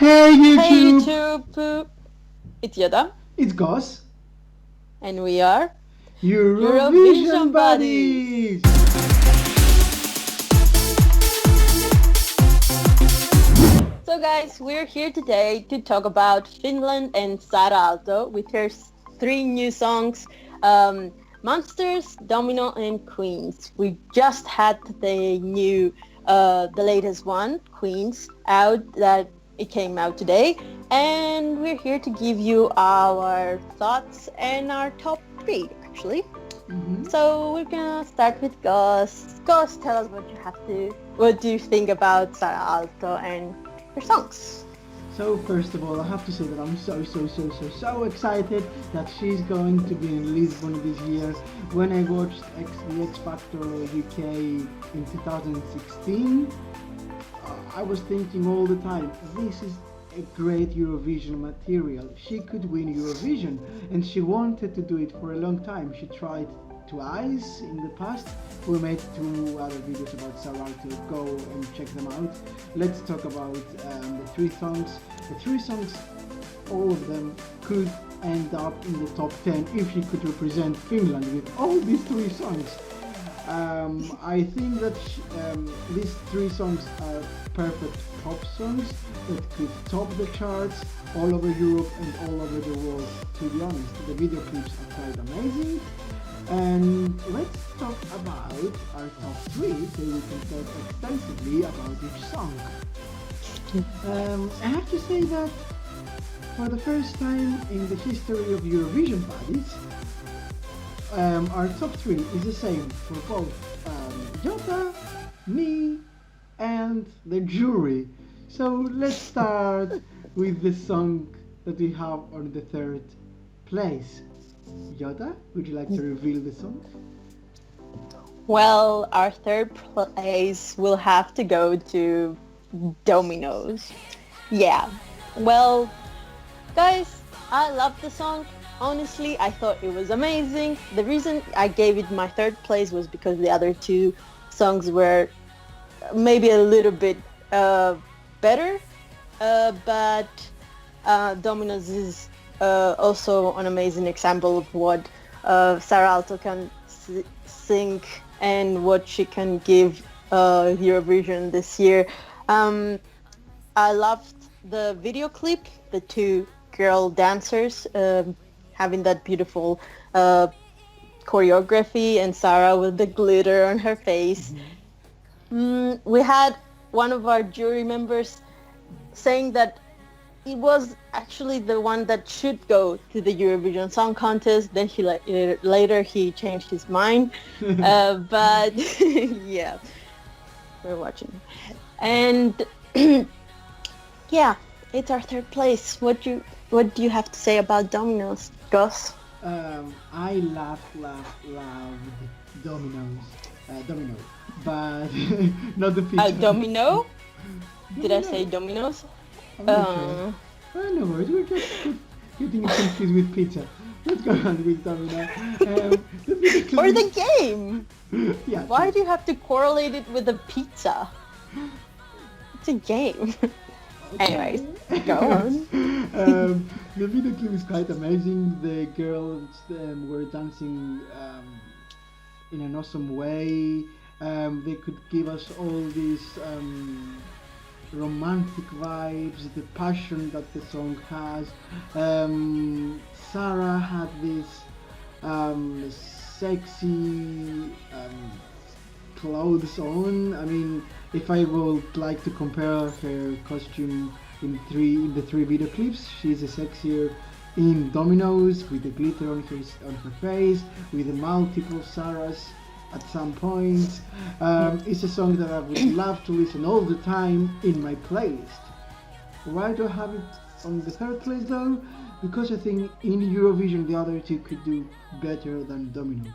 Hey Hey YouTube! YouTube, it's Yada, It's Gus, and we are Eurovision Eurovision Buddies. Buddies! So guys, we're here today to talk about Finland and Saara Aalto with her three new songs, Monsters, Domino, and Queens. We just had the latest one, Queens, out that it came out today, and we're here to give you our thoughts and our top three actually. Mhm. So we're gonna start with Gus. Gus, tell us what do you think about Saara Aalto and her songs? So first of all, I have to say that I'm so excited that she's going to be in Lisbon this year. When I watched the X Factor UK in 2016, I was thinking all the time, this is a great Eurovision material. She could win Eurovision, and she wanted to do it for a long time. She tried twice in the past. We made two other videos about Saara, to go and check them out. Let's talk about the three songs. The three songs, all of them could end up in the top 10 if she could represent Finland with all these three songs. I think that these three songs are perfect pop songs that could top the charts all over Europe and all over the world. To be honest, the video clips are quite amazing. And let's talk about our top three so we can talk extensively about each song. I have to say that for the first time in the history of Eurovision Buddies, our top three is the same for both Jota, me, and the jury. So let's start with the song that we have on the third place. Jota, would you like to reveal the song? Well, our third place will have to go to Domino's. Yeah. Well, guys, I love the song. Honestly, I thought it was amazing. The reason I gave it my third place was because the other two songs were maybe a little bit better, but Domino's is also an amazing example of what Saara Aalto can sing and what she can give Eurovision this year. Um, I loved the video clip, the two girl dancers having that beautiful choreography, and Sarah with the glitter on her face. We had one of our jury members saying that it was actually the one that should go to the Eurovision Song Contest. Then later he changed his mind, but yeah, we're watching, and yeah, it's our third place. What do you have to say about Domino's, Gus? I loved Dominoes, Domino, but not the pizza. Domino? Did I say Domino. Domino's? I'm not sure. No worries, we're just getting confused with pizza. Let's go on with Domino. The video Or clip. the game? Yeah, Why true. do you have to correlate it with a pizza? It's a game. Anyways, go on. The video clip is quite amazing. The girls were dancing in an awesome way. They could give us all these romantic vibes, the passion that the song has. Sarah had this sexy clothes on. I mean, if I would like to compare her costume in the three video clips, she's a sexier in Dominoes with the glitter on her face, with the multiple Sarahs at some points. It's a song that I would love to listen all the time in my playlist. Why do I have it on the third place though? Because I think in Eurovision the other two could do better than Domino.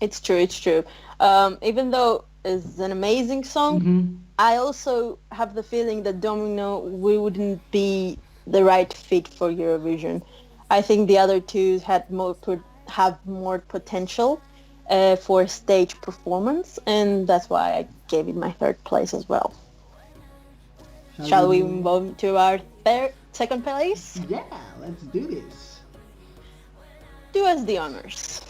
It's true, it's true. Even though it's an amazing song, Mm-hmm. I also have the feeling that Domino we wouldn't be the right fit for Eurovision. I think the other two have more potential for stage performance, and that's why I gave it my third place as well. Shall we move to our second place? Yeah, let's do this. Do us the honors.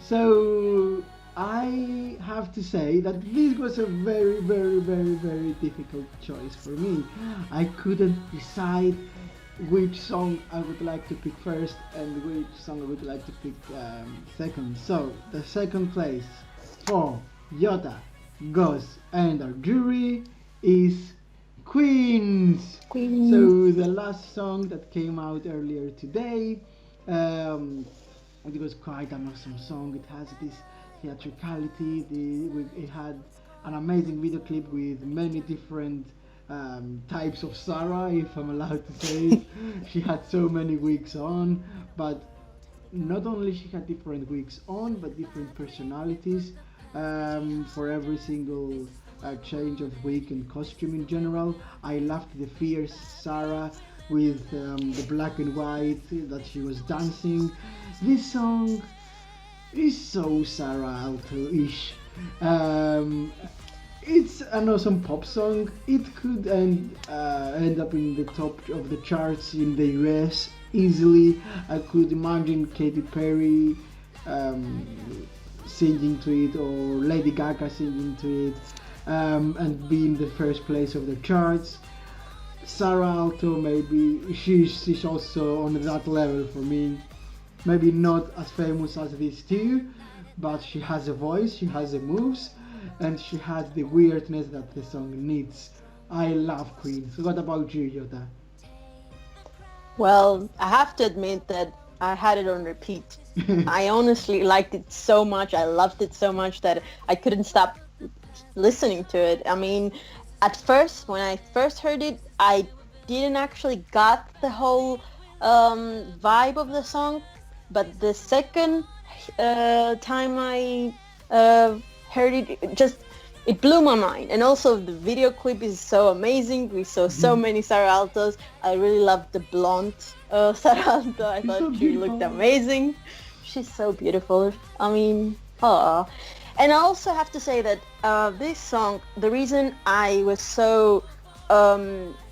So I have to say that this was a very, very, very, very difficult choice for me. I couldn't decide which song I would like to pick first and which song I would like to pick second. So the second place for Yota, Goss and our jury is Queens. Queens. So the last song that came out earlier today, it was quite an awesome song. It has this theatricality. It had an amazing video clip with many different types of Saara, if I'm allowed to say it. She had so many wigs on, but not only she had different wigs on, but different personalities for every single change of wig and costume in general. I loved the fierce Saara with the black and white that she was dancing. This song is so Saara Aalto-ish. It's an awesome pop song. It could end up in the top of the charts in the US easily. I could imagine Katy Perry singing to it, or Lady Gaga singing to it, and be in the first place of the charts. Saara Aalto, maybe she's also on that level for me. Maybe not as famous as these two, but she has a voice, she has the moves, and she has the weirdness that the song needs. I love Queens. What about you, Yota? Well, I have to admit that I had it on repeat. I honestly liked it so much. I loved it so much that I couldn't stop listening to it. I mean, at first, when I first heard it, I didn't actually got the whole vibe of the song, but the second time I heard it, it blew my mind. And also the video clip is so amazing. We saw so many Saara Aaltos. I really loved the blonde Saara Aalto. I thought she looked amazing. She's so beautiful. I mean, oh. And I also have to say that this song, the reason I was so,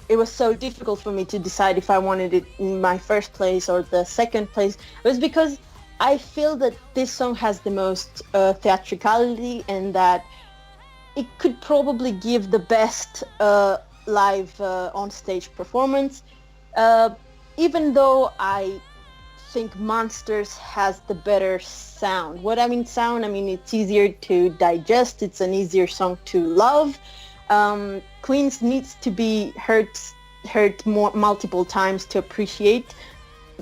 it was so difficult for me to decide if I wanted it in my first place or the second place, was because I feel that this song has the most theatricality, and that it could probably give the best live on-stage performance. Even though I think Monsters has the better sound. What I mean sound, I mean it's easier to digest, it's an easier song to love. Queens needs to be heard multiple times to appreciate.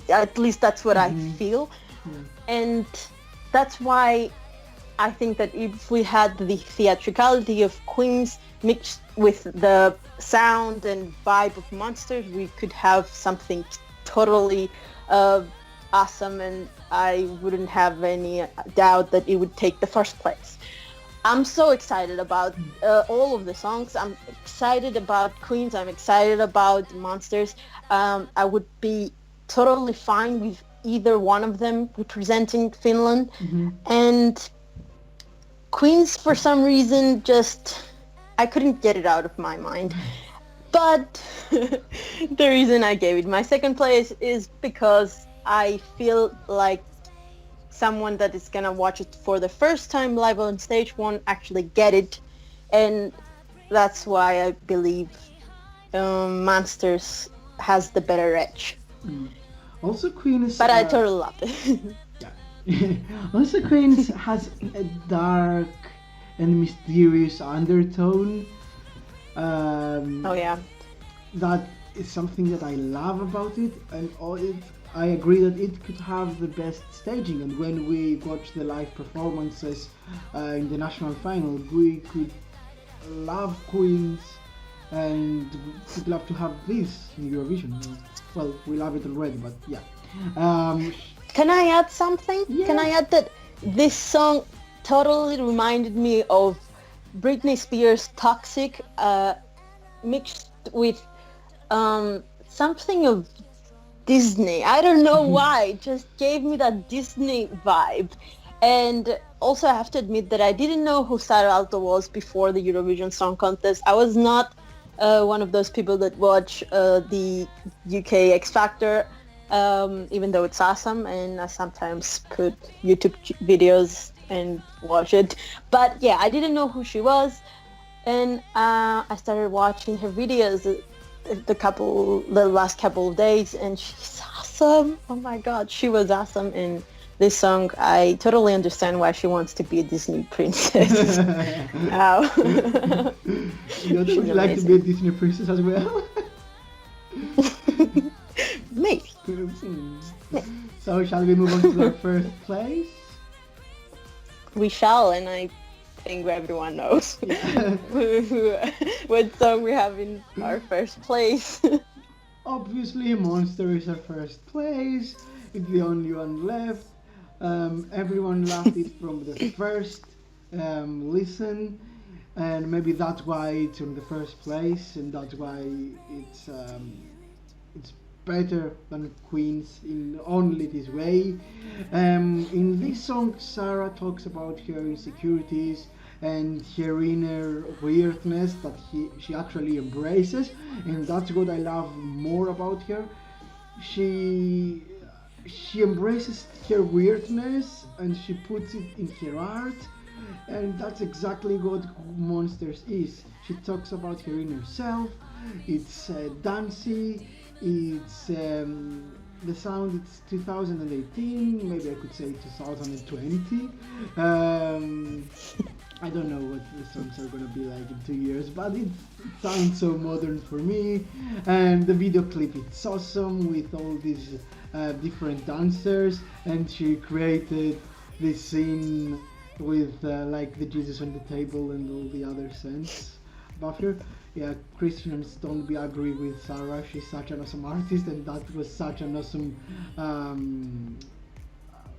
At least that's what I feel. And that's why I think that if we had the theatricality of Queens mixed with the sound and vibe of Monsters, we could have something totally awesome, and I wouldn't have any doubt that it would take the first place. I'm so excited about all of the songs. I'm excited about Queens. I'm excited about Monsters. I would be totally fine with either one of them representing Finland. And Queens, for some reason, I couldn't get it out of my mind. But the reason I gave it my second place is because I feel like someone that is gonna watch it for the first time live on stage won't actually get it, and that's why I believe Monsters has the better edge. Also, Queens. But I totally love it. Yeah. Also, Queens has a dark and mysterious undertone. Oh yeah. That is something that I love about it, and I agree that it could have the best staging. And when we watch the live performances in the national final, we could love Queens and would love to have this in Eurovision. Well, we love it already, but yeah. Can I add something? Yeah. Can I add that this song totally reminded me of Britney Spears' Toxic mixed with something of Disney. I don't know why. It just gave me that Disney vibe. And also I have to admit that I didn't know who Saara Aalto was before the Eurovision Song Contest. I was not one of those people that watch the UK X Factor, even though it's awesome, and I sometimes put YouTube videos and watch it. But yeah, I didn't know who she was, and I started watching her videos the last couple of days, and she's awesome. Oh my god, she was awesome in this song. I totally understand why she wants to be a Disney princess. Wow. You would like to be a Disney princess as well? Maybe. So shall we move on to our first place? We shall, and I think everyone knows Yeah. what song we have in our first place. Obviously, Monster is our first place. It's the only one left. Everyone loved it from the first listen, and maybe that's why it's in the first place, and that's why it's better than Queen's in only this way. In this song, Saara talks about her insecurities and her inner weirdness that she actually embraces, and that's what I love more about her. She embraces her weirdness and she puts it in her art, and that's exactly what Monsters is. She talks about her inner self. It's dancey. It's the sound. It's 2018. Maybe I could say 2020. I don't know what the songs are gonna be like in 2 years, but it sounds so modern for me. And the video clip, it's awesome with all these different dancers, and she created this scene with like the Jesus on the table and all the other scenes above her. Yeah, Christians don't be agree with Saara. She's such an awesome artist, and that was such an awesome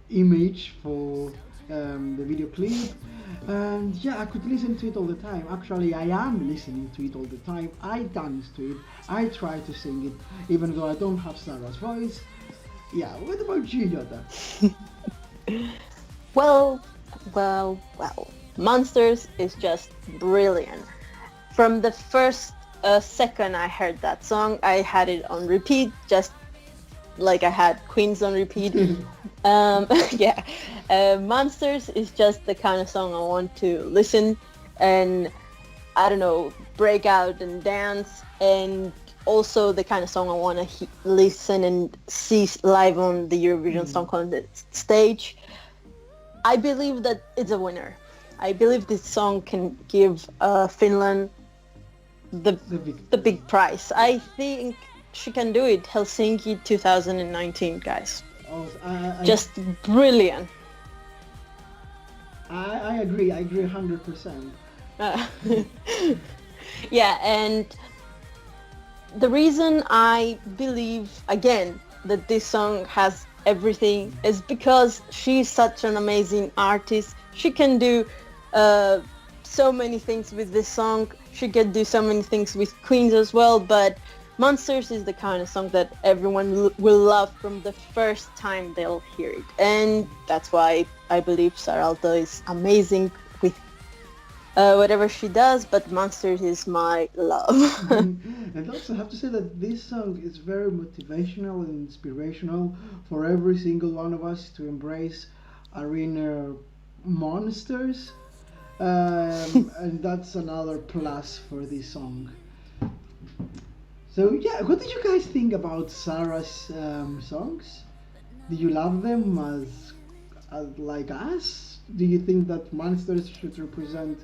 image for the video clip. And yeah, I could listen to it all the time. Actually, I am listening to it all the time. I dance to it. I try to sing it, even though I don't have Sarah's voice. Yeah, what about you, Yoda? Well. Monsters is just brilliant. From the first second I heard that song, I had it on repeat, just like I had Queens on repeat. Yeah, Monsters is just the kind of song I want to listen and, I don't know, break out and dance, and also the kind of song I want to listen and see live on the Eurovision Song Contest stage. I believe that it's a winner. I believe this song can give Finland the big prize. I think she can do it. Helsinki 2019, guys. Oh, Just brilliant. I agree. I agree 100%. Yeah, and the reason I believe, again, that this song has everything is because she's such an amazing artist. She can do so many things with this song. She can do so many things with Queens as well, but Monsters is the kind of song that everyone will love from the first time they'll hear it. And that's why I believe Saara Aalto is amazing with whatever she does, but Monsters is my love. And also I have to say that this song is very motivational and inspirational for every single one of us to embrace our inner monsters. And that's another plus for this song. So yeah, what did you guys think about Sarah's songs? Do you love them as like us? Do you think that Monsters should represent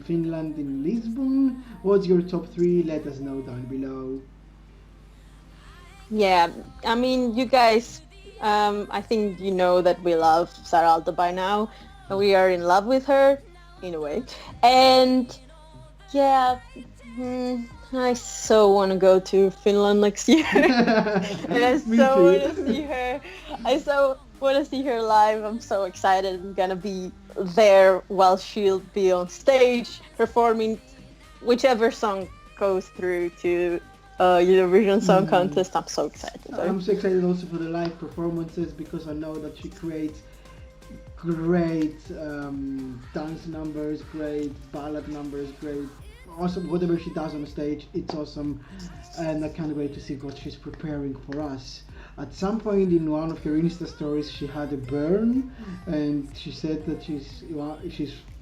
Finland in Lisbon? What's your top 3? Let us know down below. Yeah, I mean, you guys, I think you know that we love Saara Aalto by now. We are in love with her, in a way. And yeah, I so want to go to Finland next year. And I so want to see her. I so want to see her live. I'm so excited. I'm going to be there while she'll be on stage performing whichever song goes through to Eurovision Song Contest. I'm so excited. I'm so excited also for the live performances, because I know that she creates great dance numbers, great ballad numbers, great awesome. Whatever she does on stage, it's awesome, and I can't wait to see what she's preparing for us. At some point in one of her Insta stories, she had a burn, and she said that she's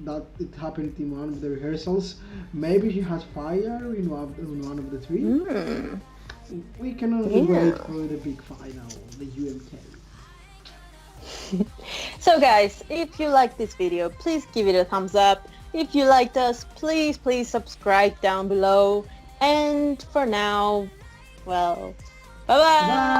that it happened in one of the rehearsals. Maybe she has fire in one of the three. We can only wait for the big final, the UMK. So guys, if you like this video, please give it a thumbs up. If you liked us, please subscribe down below. And for now, well, bye-bye. Bye.